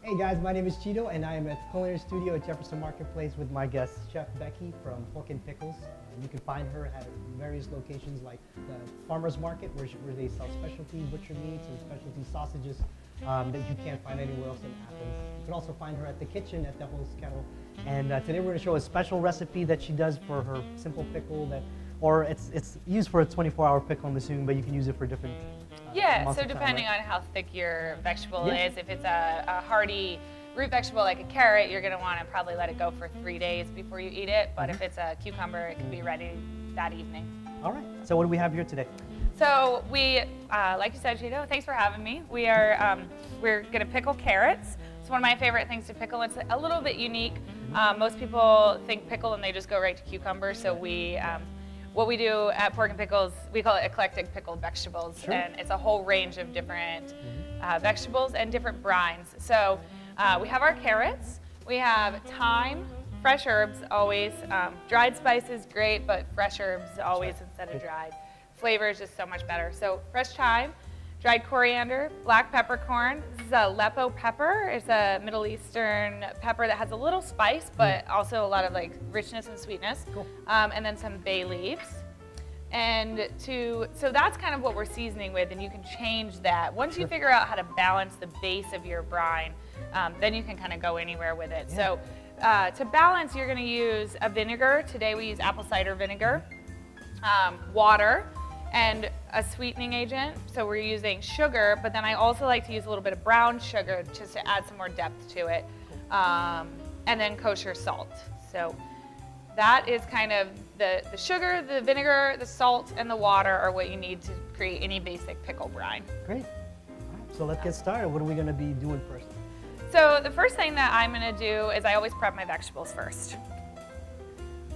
Hey guys, my name is Cheeto and I am at the Culinary Studio at Jefferson Marketplace with my guest, Chef Becky from Pork and Pickles. And you can find her at various locations like the Farmer's Market where they sell specialty butcher meats and specialty sausages that you can't find anywhere else in Athens. You can also find her at the kitchen at the Host Kettle. And today we're going to show a special recipe that she does for her simple pickle it's used for a 24-hour pickle, I'm assuming, but you can use it for different Yeah, so depending on how thick your vegetable is, if it's a hearty root vegetable like a carrot, you're going to want to probably let it go for 3 days before you eat it. But if it's a cucumber, it can be ready that evening. All right. So what do we have here today? So we, like you said, Cheeto, thanks for having me. We're going to pickle carrots. It's one of my favorite things to pickle. It's a little bit unique. Most people think pickle and they just go right to cucumber. So what we do at Pork and Pickles, we call it eclectic pickled vegetables. Sure. And it's a whole range of different vegetables and different brines. So we have our carrots, we have thyme, fresh herbs always, dried spices great, but fresh herbs always instead of dried. Flavor is just so much better. So fresh thyme, dried coriander, black peppercorn. This is a Aleppo pepper. It's a Middle Eastern pepper that has a little spice, but also a lot of like richness and sweetness. Cool. And then some bay leaves. And so that's kind of what we're seasoning with, and you can change that. Once you figure out how to balance the base of your brine, then you can kind of go anywhere with it. So to balance, you're going to use a vinegar. Today we use apple cider vinegar, water, and a sweetening agent. So we're using sugar, but then I also like to use a little bit of brown sugar just to add some more depth to it. And then kosher salt. So that is kind of the sugar, the vinegar, the salt, and the water are what you need to create any basic pickle brine. Great. All right, so let's get started. What are we going to be doing first? So the first thing that I'm going to do is I always prep my vegetables first.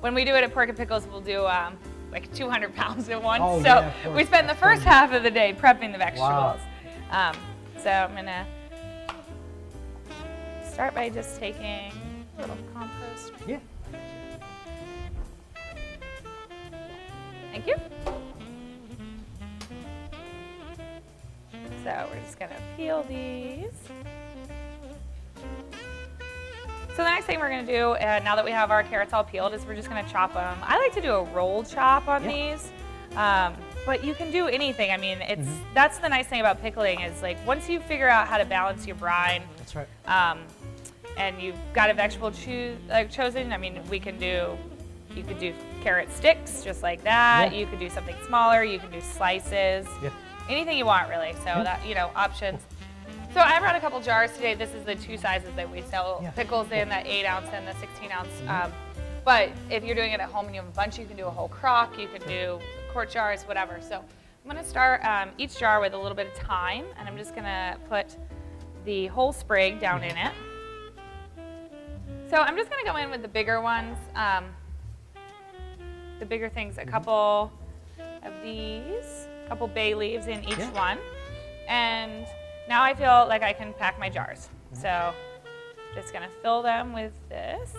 When we do it at Pork and Pickles, we'll do like 200 pounds at once. Oh, so yeah, we spend the first half of the day prepping the vegetables. Wow. So I'm going to start by just taking a little compost. Yeah. Thank you. So we're just gonna peel these. So the next thing we're gonna do, now that we have our carrots all peeled, is we're just gonna chop them. I like to do a roll chop on these, but you can do anything. I mean, that's the nice thing about pickling is like once you figure out how to balance your brine. That's right. And you've got a vegetable chosen. I mean, you could do carrot sticks just like that. Yeah. You could do something smaller. You can do slices. Yeah. Anything you want, really. So that, options. So I brought a couple jars today. This is the two sizes that we sell pickles in, the 8-ounce and the 16-ounce. But if you're doing it at home and you have a bunch, you can do a whole crock. You can do quart jars, whatever. So I'm going to start each jar with a little bit of thyme, and I'm just going to put the whole sprig down in it. So I'm just going to go in with the bigger ones. The bigger things, a couple of these, a couple bay leaves in each one. And now I feel like I can pack my jars. So just gonna fill them with this.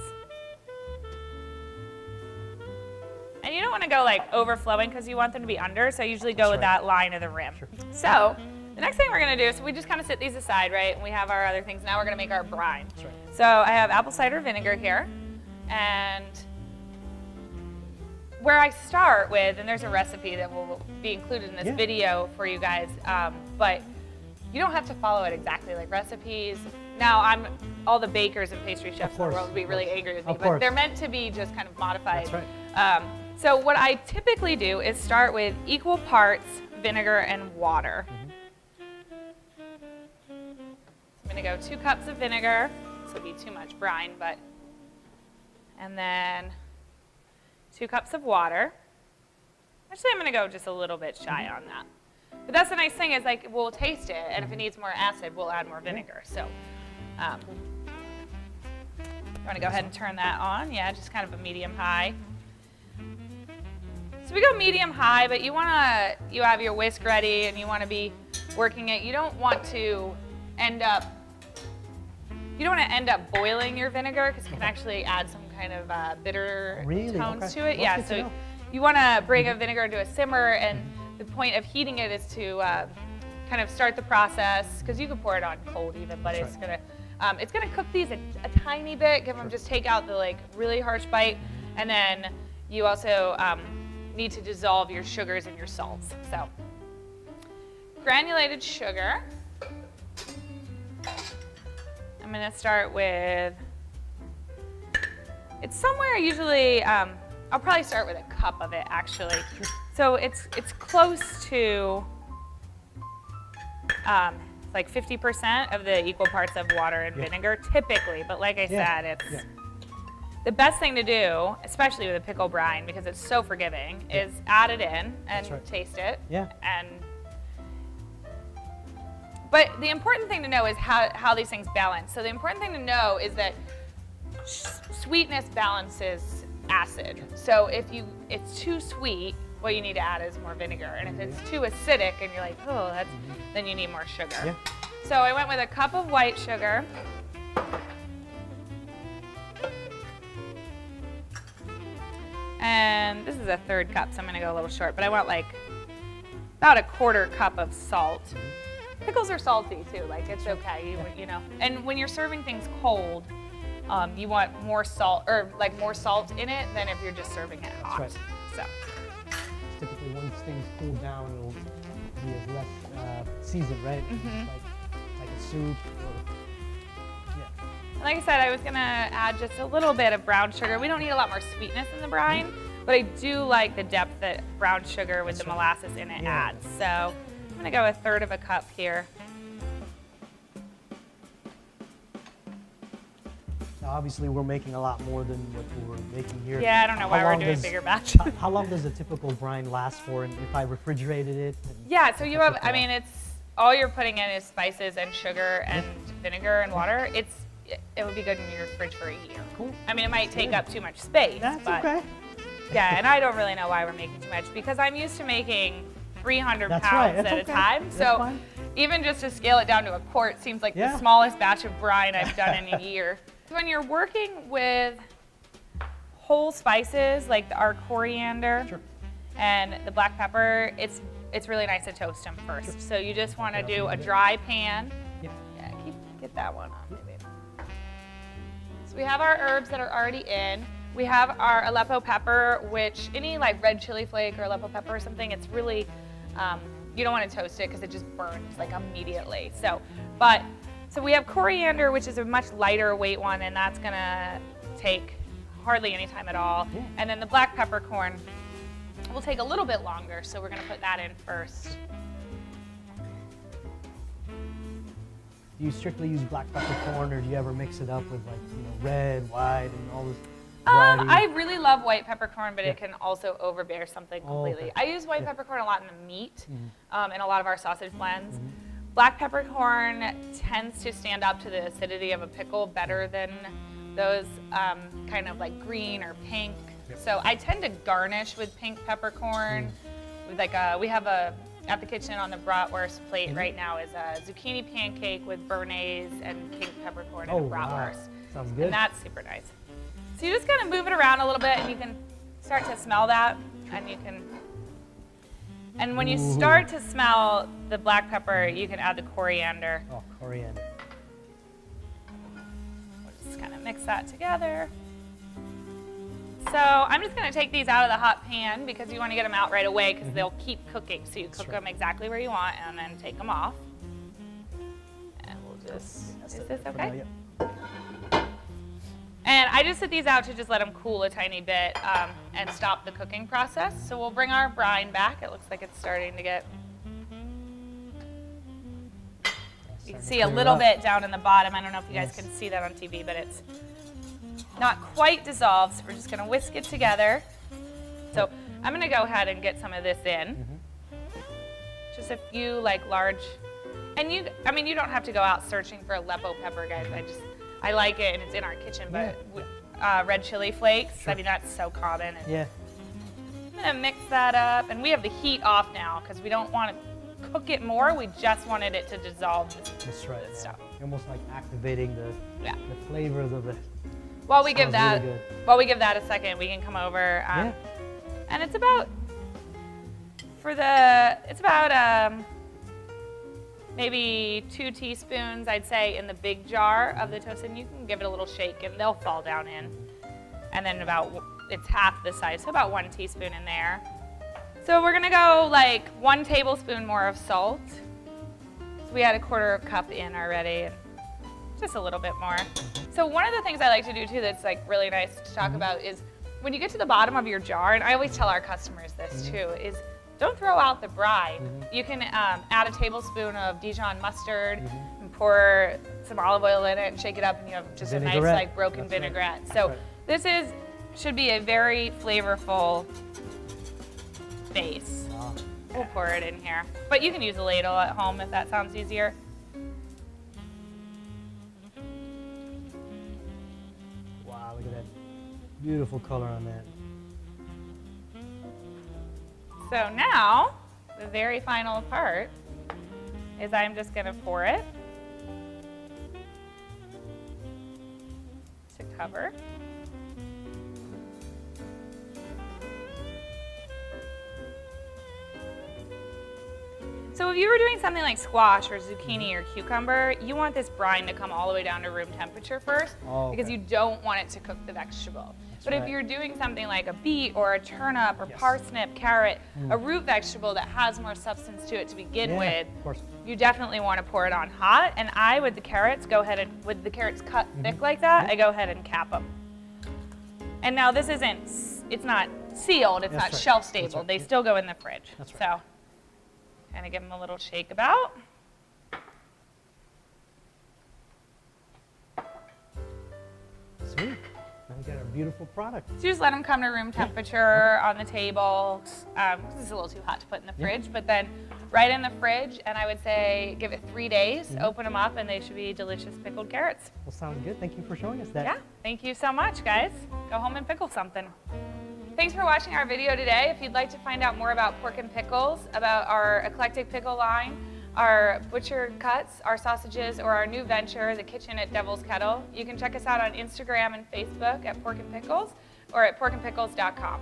And you don't wanna go like overflowing because you want them to be under, so I usually go with that line of the rim. Sure. So the next thing we're gonna do, so we just kind of set these aside, right? And we have our other things. Now we're gonna make our brine. Right. So I have apple cider vinegar here, and where I start with, and there's a recipe that will be included in this video for you guys, but you don't have to follow it exactly like recipes. Now, all the bakers and pastry chefs in the world will be really angry with me, but they're meant to be just kind of modified. That's right. So what I typically do is start with equal parts vinegar and water. So I'm gonna go 2 cups of vinegar. This will be too much brine, and then 2 cups of water. Actually, I'm going to go just a little bit shy on that. But that's the nice thing is like we'll taste it, and if it needs more acid, we'll add more vinegar. So I'm going to go ahead and turn that on. Yeah, just kind of a medium-high. So we go medium-high, but you have your whisk ready, and you want to be working it. You don't want to end up boiling your vinegar because you can actually add some kind of bitter tones to it. Yeah, so you want to bring a vinegar to a simmer, and the point of heating it is to kind of start the process, because you can pour it on cold even, but it's going to It's gonna cook these a tiny bit, give them just take out the like really harsh bite, and then you also need to dissolve your sugars and your salts. So granulated sugar. I'm gonna start with, it's somewhere usually, I'll probably start with a cup of it actually. So it's close to like 50% of the equal parts of water and vinegar typically, but like I said, it's the best thing to do, especially with a pickle brine, because it's so forgiving, is add it in and taste it. But the important thing to know is how these things balance. So the important thing to know is that sweetness balances acid. So if it's too sweet, what you need to add is more vinegar. And if it's too acidic and you're like, oh, then you need more sugar. So I went with a cup of white sugar. And this is a third cup, so I'm gonna go a little short, but I want like about a quarter cup of salt. Pickles are salty too, like it's okay, you know. And when you're serving things cold, you want more salt, or like more salt in it than if you're just serving it hot. So typically once things cool down, it'll be as less seasoned, right? Like a soup. Like I said, I was gonna add just a little bit of brown sugar. We don't need a lot more sweetness in the brine, but I do like the depth that brown sugar with the molasses in it adds. So I'm gonna go a third of a cup here. Now obviously we're making a lot more than what we were making here. Yeah, I don't know why we're doing bigger batch. How long does a typical brine last for, and if I refrigerated it? Yeah, so you have, I mean, it's, all you're putting in is spices and sugar and vinegar and water. It would be good in your fridge for a year. Cool. I mean, it might take up too much space. That's but okay. Yeah, and I don't really know why we're making too much, because I'm used to making 300 pounds at a time. So even just to scale it down to a quart seems like the smallest batch of brine I've done in a year. So when you're working with whole spices like our coriander and the black pepper, it's really nice to toast them first. So you just want to do a dry pan. Yeah, get that one on, maybe. So we have our herbs that are already in. We have our Aleppo pepper, which any like red chili flake or Aleppo pepper or something, it's really, you don't want to toast it because it just burns like immediately. So we have coriander, which is a much lighter weight one, and that's gonna take hardly any time at all. And then the black peppercorn will take a little bit longer, so we're gonna put that in first. Do you strictly use black peppercorn, or do you ever mix it up with like, red, white, and all this? I really love white peppercorn, but it can also overbear something completely. I use white peppercorn a lot in the meat, in a lot of our sausage blends. Black peppercorn tends to stand up to the acidity of a pickle better than those kind of like green or pink. So I tend to garnish with pink peppercorn. With like we have at the kitchen on the bratwurst plate right now is a zucchini pancake with béarnaise and pink peppercorn and a bratwurst. Sounds good. And that's super nice. So you just kind of move it around a little bit, and you can start to smell that, and when you start to smell the black pepper, you can add the coriander. Oh, coriander. We'll just kind of mix that together. So I'm just going to take these out of the hot pan because you want to get them out right away because they'll keep cooking. So you cook them exactly where you want and then take them off. And we'll just, is this okay? And I just set these out to just let them cool a tiny bit and stop the cooking process. So we'll bring our brine back. It looks like it's starting to get, you can see a little bit down in the bottom. I don't know if you guys can see that on TV, but it's not quite dissolved. So we're just gonna whisk it together. So I'm gonna go ahead and get some of this in. Just a few like large, and you don't have to go out searching for Aleppo pepper, guys. I like it, and it's in our kitchen, but red chili flakes, I mean, that's so common. And I'm gonna mix that up, and we have the heat off now because we don't want to cook it more. We just wanted it to dissolve this stuff. Almost like activating the flavors of it. While we give that a second, we can come over, and it's about maybe 2 teaspoons, I'd say, in the big jar of the toasted, and you can give it a little shake and they'll fall down in. And then it's half the size, so about 1 teaspoon in there. So we're gonna go like 1 tablespoon more of salt. So we had a 1/4 cup in already, and just a little bit more. So one of the things I like to do too that's like really nice to talk about is when you get to the bottom of your jar, and I always tell our customers this too, is don't throw out the brine. You can add a tablespoon of Dijon mustard and pour some olive oil in it and shake it up, and you have just a nice like broken vinaigrette. Right. So this should be a very flavorful base. Wow. We'll pour it in here, but you can use a ladle at home if that sounds easier. Wow, look at that beautiful color on that. So now, the very final part is I'm just going to pour it to cover. So if you were doing something like squash or zucchini or cucumber, you want this brine to come all the way down to room temperature first, because you don't want it to cook the vegetable. But if you're doing something like a beet or a turnip or parsnip, carrot, a root vegetable that has more substance to it to begin with, you definitely want to pour it on hot. And I, with the carrots, go ahead and, with the carrots cut thick like that, I go ahead and cap them. And now this it's not sealed, it's not shelf stable. They still go in the fridge. So kind of give them a little shake about. Sweet. Now we got our beautiful product. So just let them come to room temperature on the table. This is a little too hot to put in the fridge, but then right in the fridge, and I would say give it 3 days, open them up, and they should be delicious pickled carrots. Well, sounds good. Thank you for showing us that. Yeah, thank you so much, guys. Go home and pickle something. Thanks for watching our video today. If you'd like to find out more about pork and pickles, about our eclectic pickle line, our butcher cuts, our sausages, or our new venture, the kitchen at Devil's Kettle, you can check us out on Instagram and Facebook at Pork and Pickles or at porkandpickles.com.